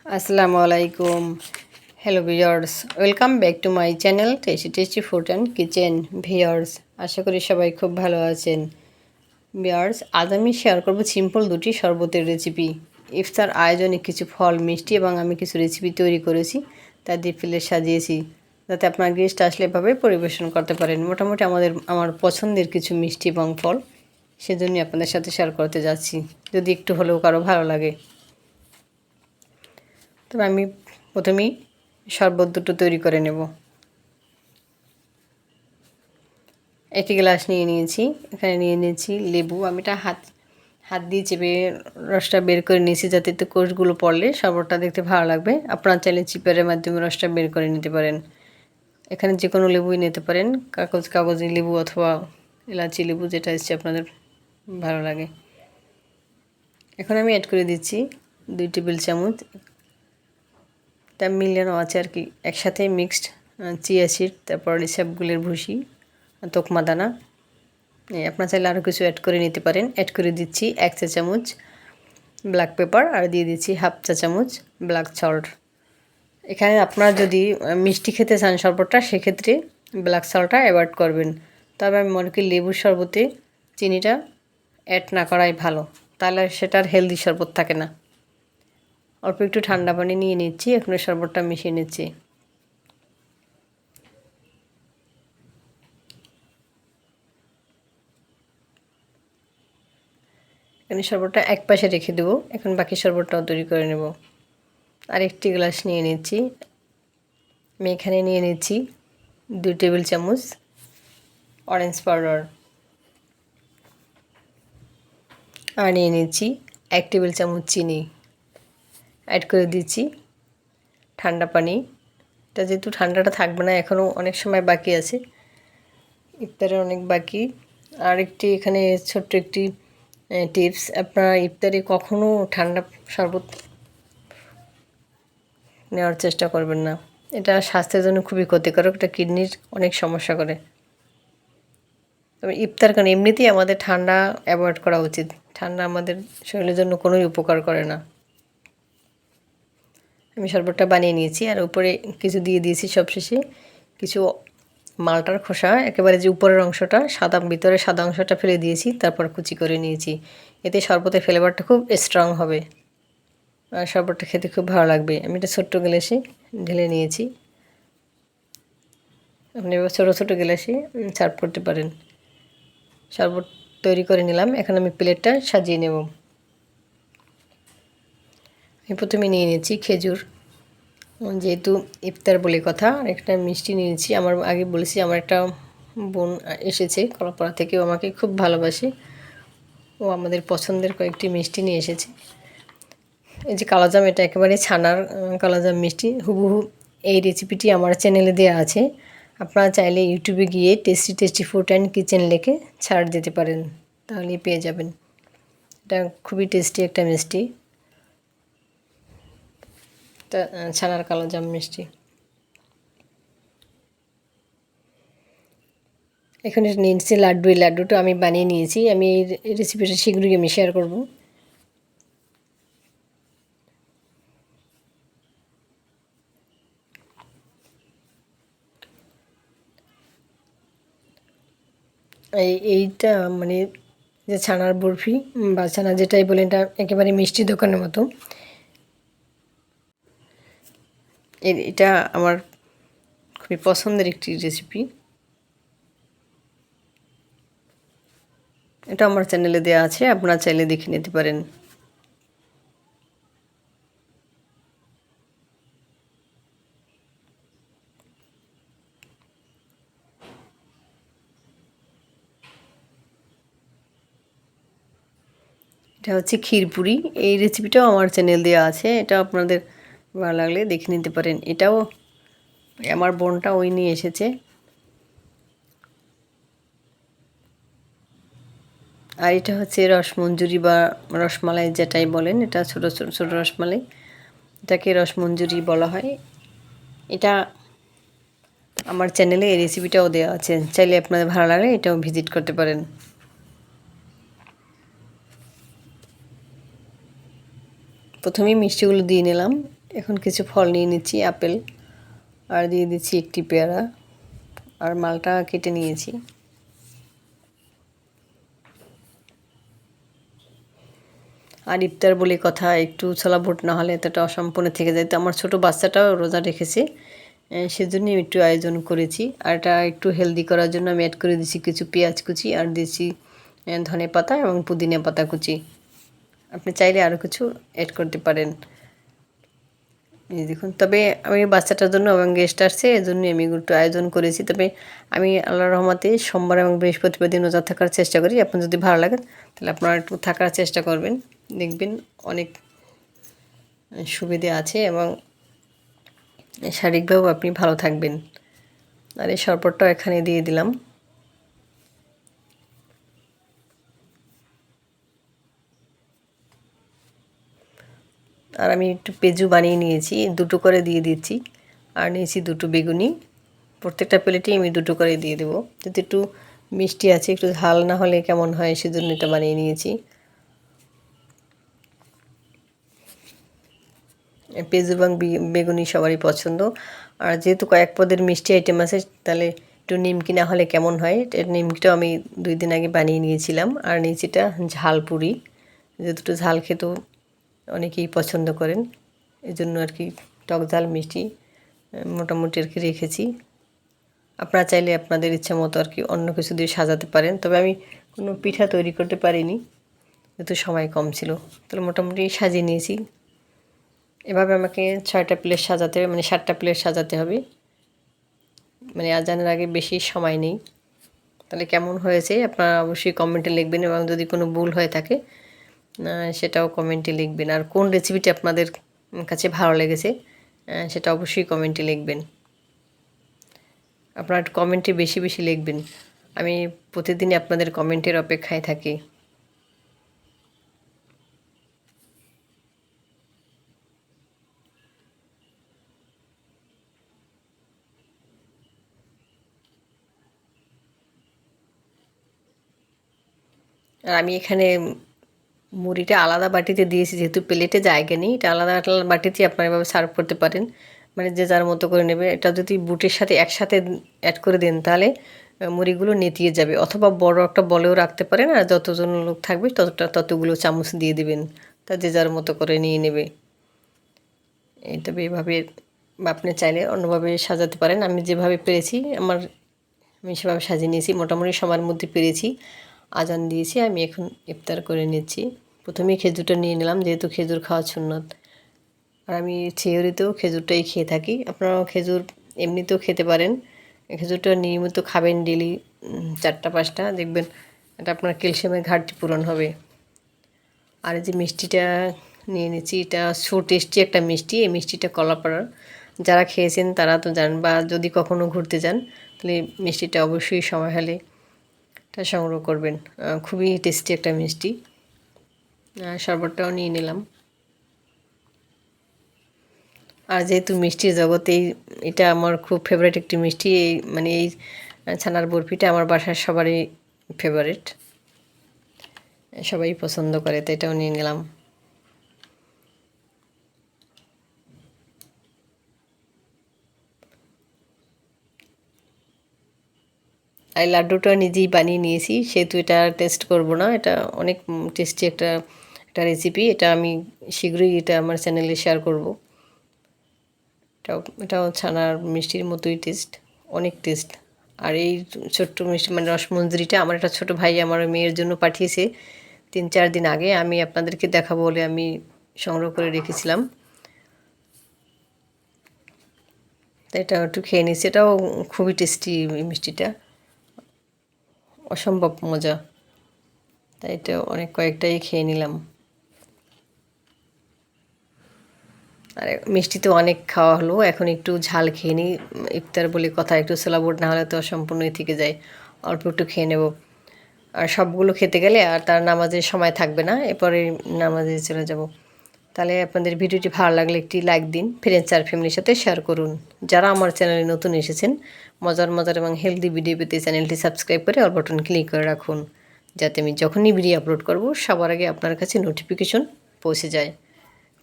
Assalamualaikum. Hello viewers, welcome back to my channel Tasty Food and Kitchen viewers. আশা করি সবাই খুব ভালো আছেন। viewers, আজ আমি শেয়ার করব সিম্পল দুটি শরবতের রেসিপি। ইফতার আয়োজনে কিছু ফল, মিষ্টি এবং আমি কিছু রেসিপি তৈরি করেছি, তা দিয়ে প্লেট সাজিয়েছি যাতে আপনার গেস্ট আসলে এভাবে পরিবেশন করতে পারেন। মোটামুটি আমার পছন্দের কিছু মিষ্টি এবং ফল, সেজন্য আপনাদের সাথে শেয়ার করতে যাচ্ছি, যদি একটু হলেও কারো ভালো লাগে। তবে আমি প্রথমেই শরবত দুটো তৈরি করে নেব। একটি গ্লাস নিয়ে নিয়েছি, এখানে নিয়ে নিয়েছি লেবু। আমি এটা হাত দিয়ে চেপে রসটা বের করে নিয়েছি, যাতে একটু কোষগুলো পড়লে শরবতটা দেখতে ভালো লাগবে। আপনারা চাইলে চিপারের মাধ্যমে রসটা বের করে নিতে পারেন। এখানে যে কোনো লেবুই নিতে পারেন, কাগজি লেবু অথবা এলাচি লেবু, যেটা এসছে আপনাদের ভালো লাগে। এখন আমি অ্যাড করে দিচ্ছি 2 টেবিল চামচ, এটা মিলানো আছে আর কি, একসাথে মিক্সড চিয়া সিড, তারপর ইসবগুলের ভুসি, তোকমা দানা। আপনার চাইলে আরও কিছু অ্যাড করে নিতে পারেন। অ্যাড করে দিচ্ছি 1 চা চামচ ব্ল্যাক পেপার, আর দিয়ে দিচ্ছি 1/2 চা চামচ ব্ল্যাক সল্ট। এখানে আপনারা যদি মিষ্টি খেতে চান শরবতটা, সেক্ষেত্রে ব্ল্যাক সল্টটা অ্যাভয়েড করবেন। তবে আমি মনে করি লেবুর শরবতে চিনিটা অ্যাড না করাই ভালো, তাহলে সেটার হেলদি শরবত থাকে না। অল্প একটু ঠান্ডা পানি নিয়ে নিচ্ছি, এখন শরবতটা মিশিয়ে নিচ্ছি। এখানে শরবতটা এক পাশে রেখে দেবো, এখন বাকি শরবতটাও তৈরি করে নেব। আর একটি গ্লাস নিয়ে নিচ্ছি, আমি এখানে নিয়ে নিচ্ছি 2 টেবিল চামচ অরেঞ্জ পাউডার, আর নিয়ে নিচ্ছি 1 টেবিল চামচ চিনি। অ্যাড করে দিচ্ছি ঠান্ডা পানি। এটা যেহেতু ঠান্ডাটা থাকবে না, এখনও অনেক সময় বাকি আছে, ইফতারের অনেক বাকি। আর একটি এখানে ছোট্ট একটি টিপস, আপনারা ইফতারে কখনও ঠান্ডা শরবত নেওয়ার চেষ্টা করবেন না, এটা স্বাস্থ্যের জন্য খুবই ক্ষতিকারক, এটা কিডনির অনেক সমস্যা করে। তবে ইফতার কারণে এমনিতেই আমাদের ঠান্ডা অ্যাভয়েড করা উচিত, ঠান্ডা আমাদের শরীরের জন্য কোনোই উপকার করে না। আমি শরবতটা বানিয়ে নিয়েছি, আর উপরে কিছু দিয়ে দিয়েছি সবশেষে কিছু মালটার খোসা, একেবারে যে উপরের অংশটা সাদা, ভিতরে সাদা অংশটা ফেলে দিয়েছি, তারপর কুচি করে নিয়েছি। এতে শরবতের ফ্লেভারটা খুব স্ট্রং হবে আর শরবতটা খেতে খুব ভালো লাগবে। আমি এটা ছোট্ট গ্লাসে ঢেলে নিয়েছি, আপনি এবার ছোটো ছোটো গ্লাসে সার্ভ করতে পারেন। শরবত তৈরি করে নিলাম, এখন আমি প্লেটটা সাজিয়ে নেব। আমি প্রথমে নিয়ে নিয়েছি খেজুর, যেহেতু ইফতার বলে কথা। আর একটা মিষ্টি নিয়েছি, আমার আগে বলেছি আমার একটা বোন এসেছে কলাপাড়া থেকে, ও আমাকে খুব ভালোবাসে, ও আমাদের পছন্দের কয়েকটি মিষ্টি নিয়ে এসেছে। এই যে কালোজাম, এটা একেবারে ছানার কালোজাম মিষ্টি, হুবহু এই রেসিপিটি আমার চ্যানেলে দেওয়া আছে। আপনারা চাইলে ইউটিউবে গিয়ে টেস্টি ফুড অ্যান্ড কিচেন লিখে ছাড় দিতে পারেন, তাহলেই পেয়ে যাবেন। এটা খুবই টেস্টি একটা মিষ্টি, এটা ছানার কালোজাম মিষ্টি। এখানে নিয়েছি লাড্ডু, এই লাড্ডুটা আমি বানিয়ে নিয়েছি। আমি এই রেসিপিটা শীঘ্রই আমি শেয়ার করব। এইটা মানে যে ছানার বরফি বা ছানা যেটাই বলেন, এটা একেবারে মিষ্টি দোকানের মতো। এটা আমার খুবই পছন্দের একটি রেসিপি, এটা আমার চ্যানেলে দেওয়া আছে, আপনারা চাইলে দেখে নিতে পারেন। এটা হচ্ছে ক্ষীরপুরি, এই রেসিপিটাও আমার চ্যানেল দেওয়া আছে, এটা আপনাদের ভালো লাগলে দেখে নিতে পারেন। এটাও আমার বোনটা ওই নিয়ে এসেছে। আর এটা হচ্ছে রসমঞ্জুরি বা রসমালাই যেটাই বলেন, এটা ছোটো ছোটো ছোটো রসমালাই, এটাকে রসমঞ্জুরি বলা হয়। এটা আমার চ্যানেলে এই রেসিপিটাও দেওয়া আছে, চাইলে আপনাদের ভালো লাগলে এটাও ভিজিট করতে পারেন। প্রথমেই মিষ্টিগুলো দিয়ে নিলাম, এখন কিছু ফল নিয়ে নিচ্ছি, আপেল, আর দিয়ে দিচ্ছি একটি পেয়ারা, আর মালটা কেটে নিয়েছি। আর ইফতার বলে কথা, একটু ছোলা বুট না হলে এতটা অসম্পূর্ণ থেকে যায়। তো আমার ছোটো বাচ্চাটাও রোজা রেখেছে, সেজন্যই একটু আয়োজন করেছি। আর এটা একটু হেলদি করার জন্য আমি অ্যাড করে দিচ্ছি কিছু পেঁয়াজ কুচি, আর দিচ্ছি ধনে পাতা এবং পুদিনা পাতা কুচি। আপনি চাইলে আরও কিছু অ্যাড করতে পারেন। এই দেখুন, তবে আমি বাচ্চাটার জন্য এবং গেস্ট আসছে এজন্যই আমি একটু আয়োজন করেছি। তবে আমি আল্লাহর রহমতে সোমবার এবং বৃহস্পতিবার দিন রোজা থাকার চেষ্টা করি। আপনার যদি ভালো লাগে তাহলে আপনারা একটু থাকার চেষ্টা করবেন, দেখবেন অনেক সুবিধে আছে এবং শারীরিকভাবেও আপনি ভালো থাকবেন। আর এই শরবতটাও এখানে দিয়ে দিলাম। আর আমি একটু পেঁজু বানিয়ে নিয়েছি, দুটো করে দিয়ে দিচ্ছি। আর নিয়েছি দুটো বেগুনি, প্রত্যেকটা প্লেটেই আমি দুটো করে দিয়ে দেবো। যদি একটু মিষ্টি আছে, একটু ঝাল না হলে কেমন হয় সেজন্য এটা বানিয়ে নিয়েছি। পেঁয়াজ এবং বেগুনি সবারই পছন্দ। আর যেহেতু কয়েক পদের মিষ্টি আইটেম আছে, তাহলে একটু নিমকি না হলে কেমন হয়। নিমকিটাও আমি 2 দিন আগে বানিয়ে নিয়েছিলাম। আর নিচেটা ঝাল পুরি, যেহেতু একটু ঝাল খেতেও অনেকেই পছন্দ করেন, এই জন্য আর কি টক ঝাল মিষ্টি মোটামুটি আর কি রেখেছি। আপনারা চাইলে আপনাদের ইচ্ছা মতো আর কি অন্য কিছু দিয়ে সাজাতে পারেন। তবে আমি কোনো পিঠা তৈরি করতে পারিনি, যেহেতু সময় কম ছিল। তাহলে মোটামুটি সাজিয়ে নিয়েছি। এভাবে আমাকে 6টা প্লেট সাজাতে হবে, মানে 7টা প্লেট সাজাতে হবে। মানে আজানের আগে বেশি সময় নেই। তাহলে কেমন হয়েছে আপনারা অবশ্যই কমেন্টে লিখবেন, এবং যদি কোনো ভুল হয়ে থাকে সেটাও কমেন্টে লিখবেন। আর কোন রেসিপিটি আপনাদের কাছে ভালো লেগেছে সেটা অবশ্যই কমেন্টে লিখবেন। আপনারা কমেন্টে বেশি বেশি লিখবেন, আমি প্রতিদিনই আপনাদের কমেন্টের অপেক্ষায় থাকি। আর আমি এখানে মুড়িটা আলাদা বাটিতে দিয়েছি, যেহেতু প্লেটে জায়গা নেই। এটা আলাদা আলাদা বাটিতে আপনারা এভাবে সার্ভ করতে পারেন, মানে যে যার মতো করে নেবে। এটা যদি বুটের সাথে একসাথে অ্যাড করে দেন তাহলে মুড়িগুলো নেতিয়ে যাবে। অথবা বড় একটা বলেও রাখতে পারেন, আর যতজন লোক থাকবে ততগুলো চামচ দিয়ে দিবেন, তা যে যার মতো করে নিয়ে নেবে। এই তবে এভাবে আপনি চাইলে অন্যভাবে সাজাতে পারেন। আমি যেভাবে পেরেছি আমি সেভাবে সাজিয়ে নিয়েছি, মোটামুটি সময়ের মধ্যে পেরেছি। আজান দিয়েছি, আমি এখন ইফতার করে নিচ্ছি। প্রথমেই খেজুরটা নিয়ে নিলাম, যেহেতু খেজুর খাওয়া সুন্নত। আর আমি সেহরিতেও খেজুরটাই খেয়ে থাকি। আপনারাও খেজুর এমনিতেও খেতে পারেন। খেজুরটা নিয়মিত খাবেন, ডেলি 4টা-5টা, দেখবেন এটা আপনার ক্যালসিয়ামের ঘাটতি পূরণ হবে। আর এই যে মিষ্টিটা নিয়ে নিচ্ছি, এটা সো টেস্টি একটা মিষ্টি। এই মিষ্টিটা কলাপাড়ার, যারা খেয়েছেন তারা তো জানেন, বা যদি কখনও ঘুরতে যান তাহলে মিষ্টিটা অবশ্যই সময় হলে এটা সংগ্রহ করবেন। খুবই টেস্টি একটা মিষ্টি। শরবতটাও নিয়ে নিলাম। আর যেহেতু মিষ্টির জগতেই এটা আমার খুব ফেভারিট একটি মিষ্টি, মানে এই ছানার বরফিটা আমার বাসার সবারই ফেভারিট, সবাই পছন্দ করে, তো এটাও নিয়ে নিলাম। আর লাড্ডুটা নিজেই বানিয়ে নিয়েছি, সেহেতু এটা টেস্ট করব না। এটা অনেক টেস্টি একটা একটা রেসিপি। এটা আমি শীঘ্রই এটা আমার চ্যানেলে শেয়ার করব। এটাও ছানার মিষ্টির মতোই টেস্ট, অনেক টেস্ট। আর এই ছোট্ট মিষ্টি মানে রসমঞ্জরিটা আমার একটা ছোটো ভাই আমার মেয়ের জন্য পাঠিয়েছে 3-4 দিন আগে। আমি আপনাদেরকে দেখাবো বলে আমি সংগ্রহ করে রেখেছিলাম, তো এটা একটু খেয়ে নিচ্ছি। এটাও খুবই টেস্টি মিষ্টিটা, অসম্ভব মজা। তাই এটা কয়েকটাই খেয়ে নিলাম। আর মিষ্টি তো অনেক খাওয়া হলো, এখন একটু ঝাল খেয়ে নিই। ইফতার বলে কথা, একটু ছোলাবুট না হলে তো অসম্পূর্ণই থেকে যায়। অল্প একটু খেয়ে নেব। আর সবগুলো খেতে গেলে আর তার নামাজের সময় থাকবে না, এরপরে নামাজে চলে যাব। তাহলে আপনাদের ভিডিওটি ভালো লাগলে একটি লাইক দিন, ফ্রেন্ডস আর ফ্যামিলির সাথে শেয়ার করুন। যারা আমার চ্যানেলে নতুন এসেছেন, মজার মজার এবং হেলদি ভিডিও পেতে চ্যানেলটি সাবস্ক্রাইব করে অল বাটন ক্লিক করে রাখুন, যাতে আমি যখনই ভিডিও আপলোড করব সবার আগে আপনার কাছে নোটিফিকেশন পৌঁছে যায়।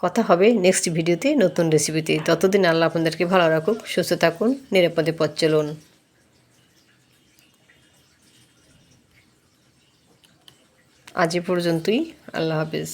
কথা হবে নেক্সট ভিডিওতে নতুন রেসিপিতে। ততদিন আল্লাহ আপনাদেরকে ভালো রাখুক, সুস্থ থাকুন, নিরাপদে পথ চলুন। আজ এ পর্যন্তই। আল্লাহ হাফেজ।